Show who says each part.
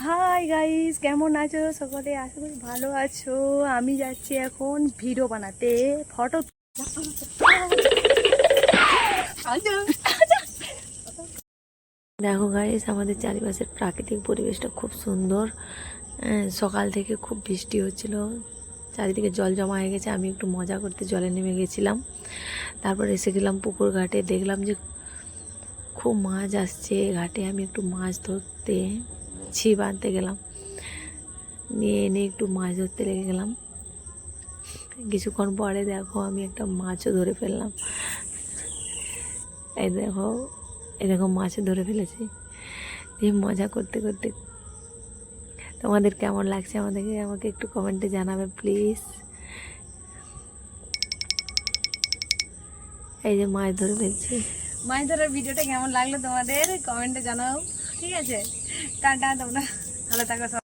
Speaker 1: Hi guys, কেমন আছো সকলে? আশা করি ভালো আছো। আমি যাচ্ছি এখন ভিডিও বানাতে, ফটো। দেখো গাইস, আমাদের চারিপাশের প্রাকৃতিক পরিবেশটা খুব সুন্দর। সকাল থেকে খুব বৃষ্টি হচ্ছিল, চারিদিকে জল জমা হয়ে গেছে। আমি একটু মজা করতে জলে নেমে গেছিলাম। তারপর এসে গেলাম পুকুর ঘাটে, দেখলাম যে খুব মাছ আসছে ঘাটে। আমি একটু মাছ ধরতে ছিপ আনতে গেলাম, নিয়ে এনে একটু মাছ ধরতে লেগে গেলাম। কিছুক্ষণ পরে দেখো আমি একটা মাছও ধরে ফেললাম। এই দেখো মাছও ধরে ফেলেছি। দিয়ে মজা করতে করতে তোমাদের কেমন লাগছে আমাকে একটু কমেন্টে জানাবে প্লিজ। এই যে মাছ ধরে ফেলছি। মাছ ধরার ভিডিওটা কেমন লাগলো তোমাদের কমেন্টে জানাও, ঠিক আছে? টাটা, তোমরা ভালো থাকো।